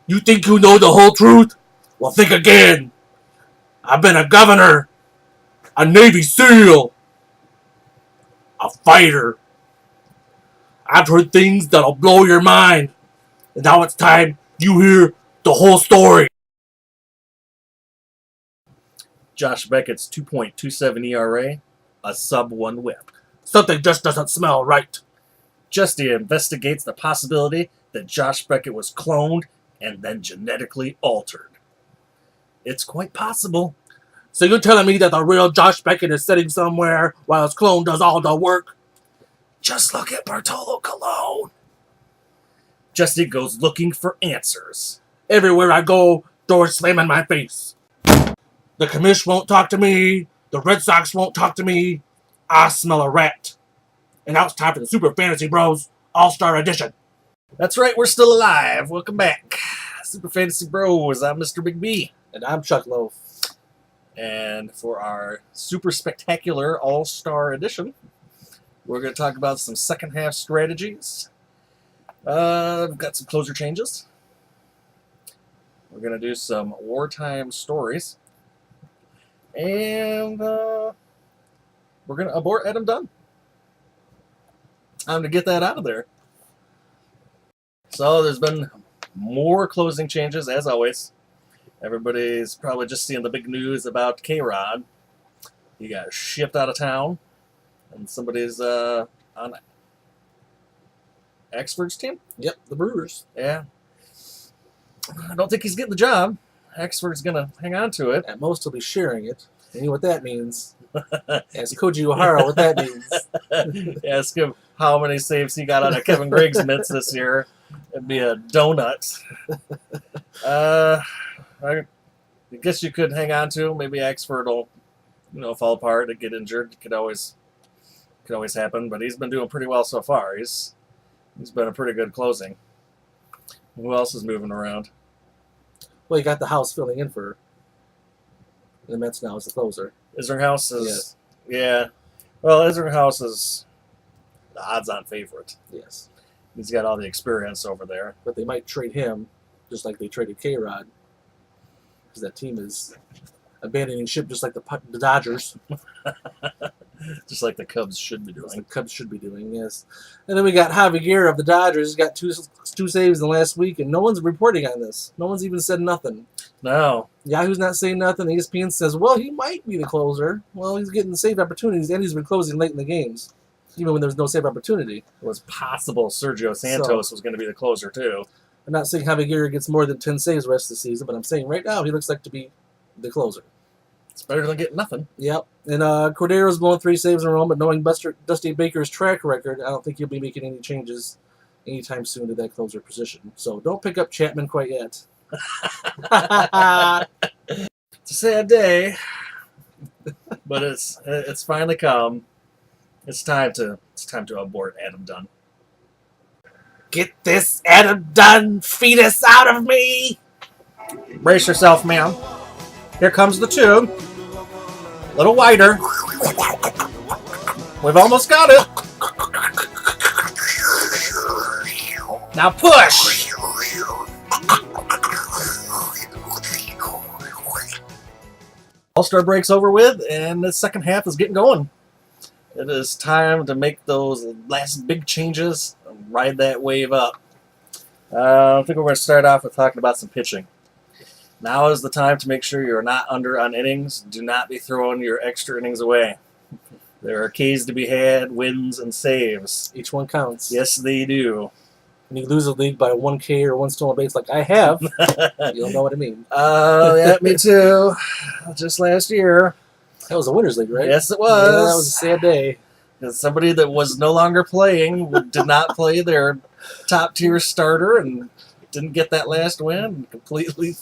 You think you know the whole truth? Well, think again. I've been a governor, a Navy SEAL, a fighter. I've heard things that'll blow your mind. And now it's time you hear the whole story. Josh Beckett's 2.27 ERA, a sub-1 whip. Something just doesn't smell right. Justy investigates the possibility that Josh Beckett was cloned and then genetically altered. It's quite possible. So you're telling me that the real Josh Beckett is sitting somewhere while his clone does all the work? Just look at Bartolo Colon. Justy goes looking for answers. Everywhere I go, doors slam in my face. The commish won't talk to me. The Red Sox won't talk to me. I smell a rat. And now it's time for the Super Fantasy Bros All-Star Edition. That's right, we're still alive. Welcome back. Super Fantasy Bros. I'm Mr. Big B. And I'm Chuck Loaf. And for our super spectacular All-Star Edition, we're going to talk about some second half strategies. We've got some closer changes. We're going to do some wartime stories. And we're going to abort Adam Dunn. Time to get that out of there. So there's been more closing changes, as always. Everybody's probably just seeing the big news about K-Rod. He got shipped out of town. And somebody's on Axford's team? Yep, the Brewers. Yeah. I don't think he's getting the job. Axford's going to hang on to it. At most, he'll be sharing it. You know what that means. Ask Koji O'Hara what that means. Ask him how many saves he got out of Kevin Gregg's mitts this year. It'd be a donut. I guess you could hang on to him. Maybe Axford will, fall apart and get injured. It could always happen. But he's been doing pretty well so far. He's been a pretty good closing. Who else is moving around? Well, you got the house filling in for the Mets now as the closer. Isringhouse is, yeah. Well, Isringhouse is the odds-on favorite. Yes. He's got all the experience over there. But they might trade him, just like they traded K-Rod, because that team is abandoning ship just like the Dodgers. Just like the Cubs should be doing. The Cubs should be doing, yes. And then we got Javier of the Dodgers. He's got two saves in the last week, and no one's reporting on this. No one's even said nothing. No. Yahoo's not saying nothing. ESPN says, well, he might be the closer. Well, he's getting save opportunities, and he's been closing late in the games, even when there's no save opportunity. It was possible Sergio Santos was going to be the closer, too. I'm not saying Javier gets more than 10 saves the rest of the season, but I'm saying right now he looks like to be the closer. It's better than getting nothing. Yep. And Cordero's blowing 3 saves in a row, but knowing Dusty Baker's track record, I don't think he'll be making any changes anytime soon to that closer position. So don't pick up Chapman quite yet. It's a sad day, but it's finally come. It's time to abort Adam Dunn. Get this Adam Dunn fetus out of me! Brace yourself, ma'am. Here comes the tube. A little wider. We've almost got it. Now push. All-Star break's over with, and the second half is getting going. It is time to make those last big changes and ride that wave up. I think we're going to start off with talking about some pitching. Now is the time to make sure you're not under on innings. Do not be throwing your extra innings away. There are Ks to be had, wins, and saves. Each one counts. Yes, they do. When you lose a league by 1 K or 1 stolen base like I have, you'll know what I mean. Yeah, me too. Just last year. That was a winner's league, right? Yes, it was. Yeah, that was a sad day. Somebody that was no longer playing did not play their top-tier starter and didn't get that last win and completely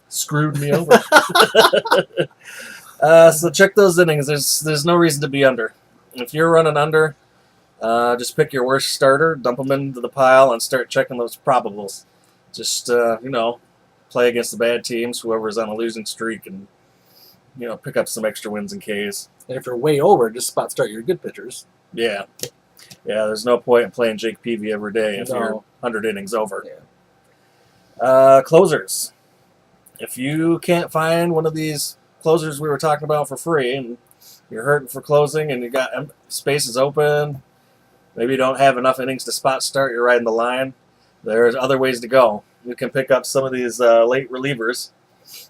screwed me over. So check those innings. There's no reason to be under. If you're running under, just pick your worst starter, dump them into the pile, and start checking those probables. Just, play against the bad teams, whoever's on a losing streak, and, pick up some extra wins and Ks. And if you're way over, just spot start your good pitchers. Yeah. Yeah, there's no point in playing Jake Peavy every day if you're 100 innings over. Yeah. Closers. If you can't find one of these closers we were talking about for free, and you're hurting for closing, and you got spaces open, maybe you don't have enough innings to spot start, you're riding the line, there's other ways to go. You can pick up some of these late relievers,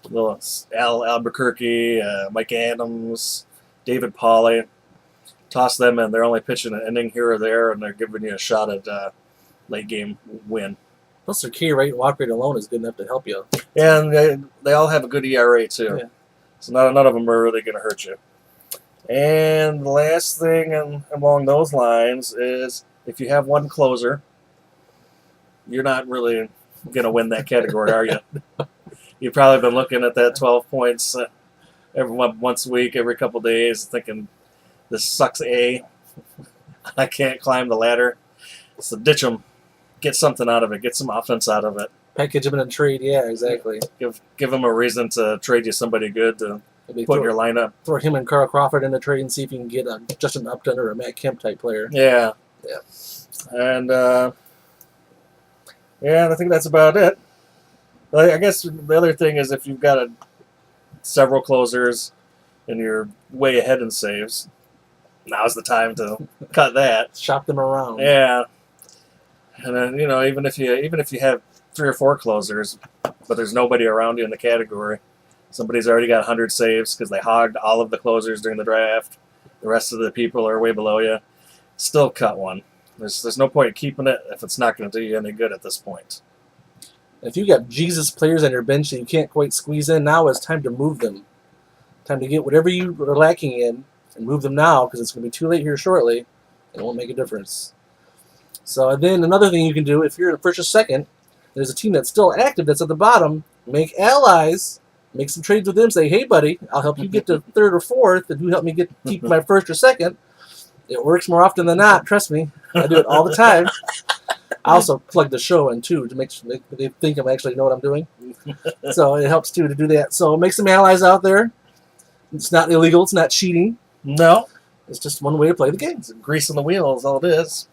little Al Albuquerque, Mike Adams, David Pauly. Toss them in. They're only pitching an inning here or there, and they're giving you a shot at late game win. Plus, their K rate and walk rate alone is good enough to help you. And they all have a good ERA too. Yeah. So none of them are really going to hurt you. And the last thing along those lines is if you have one closer, you're not really going to win that category, are you? You've probably been looking at that 12 points once a week, every couple of days, thinking, this sucks, I can't climb the ladder. So ditch them. Get something out of it. Get some offense out of it. Package them in a trade, yeah, exactly. Give them a reason to trade you somebody good to put in your lineup. Throw him and Carl Crawford in the trade and see if you can get a Justin Upton or a Matt Kemp type player. Yeah. And I think that's about it. I guess the other thing is if you've got several closers and you're way ahead in saves, now's the time to cut that. Shop them around. Yeah. And then, even if you have 3 or 4 closers, but there's nobody around you in the category, somebody's already got 100 saves because they hogged all of the closers during the draft. The rest of the people are way below you. Still cut one. There's no point in keeping it if it's not going to do you any good at this point. If you got Jesus players on your bench that you can't quite squeeze in, now it's time to move them. Time to get whatever you are lacking in and move them now because it's going to be too late here shortly. And it won't make a difference. So then another thing you can do, if you're in first or second, there's a team that's still active that's at the bottom, make allies, make some trades with them, say, hey, buddy, I'll help you get to third or fourth, and you help me keep my first or second. It works more often than not, trust me. I do it all the time. I also plug the show in, too, to make sure they think I actually know what I'm doing. So it helps, too, to do that. So make some allies out there. It's not illegal. It's not cheating. No. It's just one way to play the game. It's greasing the wheel is all it is.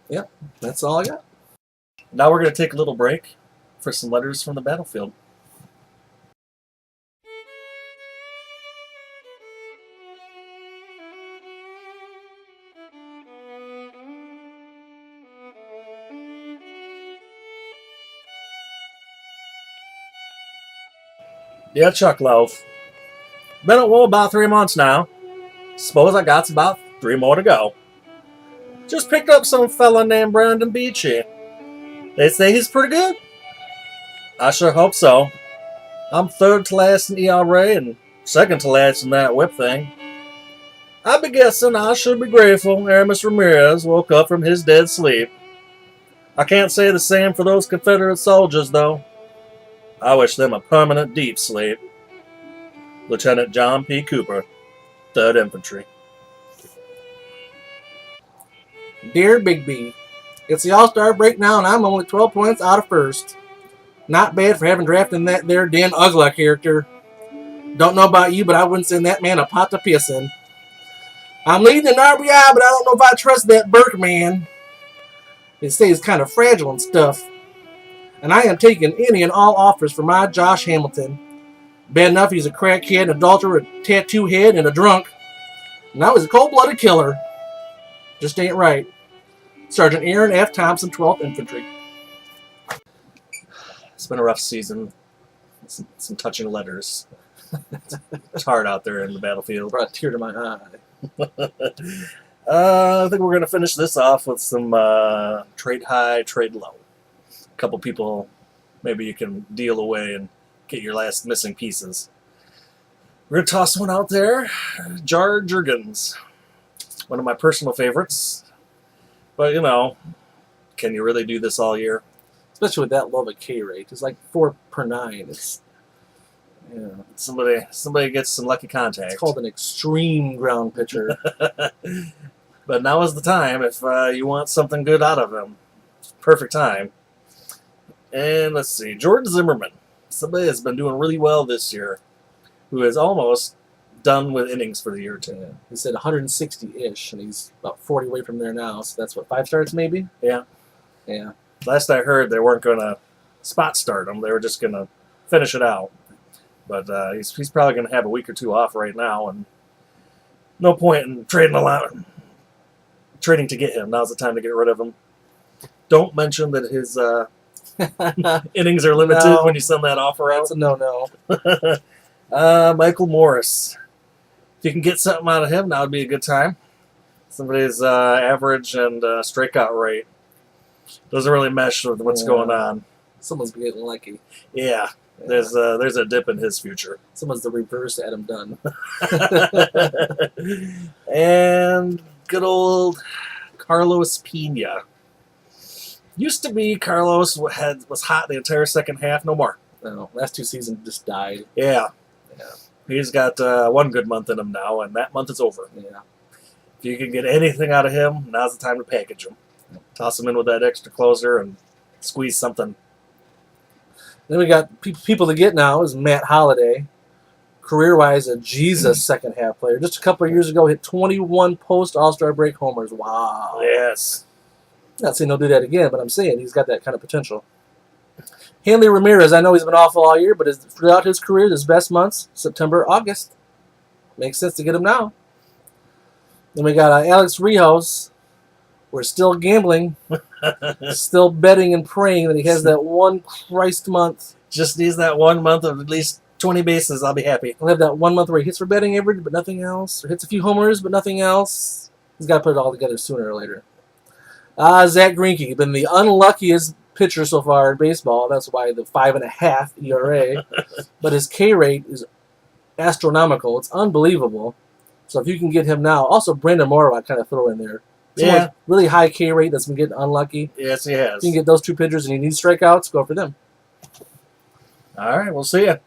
Yep, that's all I got. Now we're going to take a little break for some letters from the battlefield. Yeah, Chuck Loaf. Been at war about 3 months now. Suppose I got about 3 more to go. Just picked up some fella named Brandon Beachy. They say he's pretty good. I sure hope so. I'm third to last in ERA and second to last in that whip thing. I be guessing I should be grateful Aramis Ramirez woke up from his dead sleep. I can't say the same for those Confederate soldiers, though. I wish them a permanent deep sleep. Lieutenant John P. Cooper, 3rd Infantry. Dear Bigby, it's the All-Star break now, and I'm only 12 points out of first. Not bad for having drafted that there Dan Ugla character. Don't know about you, but I wouldn't send that man a pot to piss in. I'm leading in RBI, but I don't know if I trust that Burke man. They say he's kind of fragile and stuff. And I am taking any and all offers for my Josh Hamilton. Bad enough he's a crackhead, an adulterer, a tattoo head, and a drunk. Now he's a cold-blooded killer. Just ain't right. Sergeant Aaron F. Thompson, 12th Infantry. It's been a rough season. Some touching letters. It's hard out there in the battlefield. Brought a tear to my eye. I think we're going to finish this off with some trade high, trade low. A couple people maybe you can deal away and get your last missing pieces. We're going to toss one out there. Jar Jurgens. One of my personal favorites. But, can you really do this all year? Especially with that low of a K rate. It's like 4 per 9. It's somebody gets some lucky contact. It's called an extreme ground pitcher. But now is the time if you want something good out of him. Perfect time. And let's see. George Zimmerman. Somebody that's been doing really well this year. Who is almost done with innings for the year, too. Yeah. He said 160-ish, and he's about 40 away from there now. So that's what, 5 starts maybe? Yeah. Yeah. Last I heard, they weren't going to spot start him. They were just going to finish it out. But he's probably going to have a week or two off right now, and no point in trading to get him. Now's the time to get rid of him. Don't mention that his innings are limited when you send that offer out. That's a no-no. Michael Morris. If you can get something out of him, that would be a good time. Somebody's average and strikeout rate doesn't really mesh with what's going on. Someone's getting lucky. Yeah, there's a dip in his future. Someone's the reverse Adam Dunn. And good old Carlos Pena. Used to be Carlos was hot the entire second half. No more. No, last 2 seasons just died. Yeah. Yeah. He's got one good month in him now, and that month is over. Yeah. If you can get anything out of him, now's the time to package him. Toss him in with that extra closer and squeeze something. Then we got people to get now is Matt Holliday. Career-wise, a Jesus second-half player. Just a couple of years ago, hit 21 post-All-Star break homers. Wow. Yes. Not saying he'll do that again, but I'm saying he's got that kind of potential. Hanley Ramirez, I know he's been awful all year, but throughout his career, his best months, September, August. Makes sense to get him now. Then we got Alex Rios. We're still gambling, still betting and praying that he has that one Christ month. Just needs that 1 month of at least 20 bases. I'll be happy. He'll have that 1 month where he hits for betting average, but nothing else, or hits a few homers, but nothing else. He's got to put it all together sooner or later. Zach Greinke, been the unluckiest pitcher so far in baseball. That's why the 5.5 ERA. But his K rate is astronomical. It's unbelievable. So if you can get him now, also Brandon Moore, I kind of throw in there. Yeah. Really high K rate that's been getting unlucky. Yes, he has. If you can get those 2 pitchers and you need strikeouts, go for them. All right, we'll see you.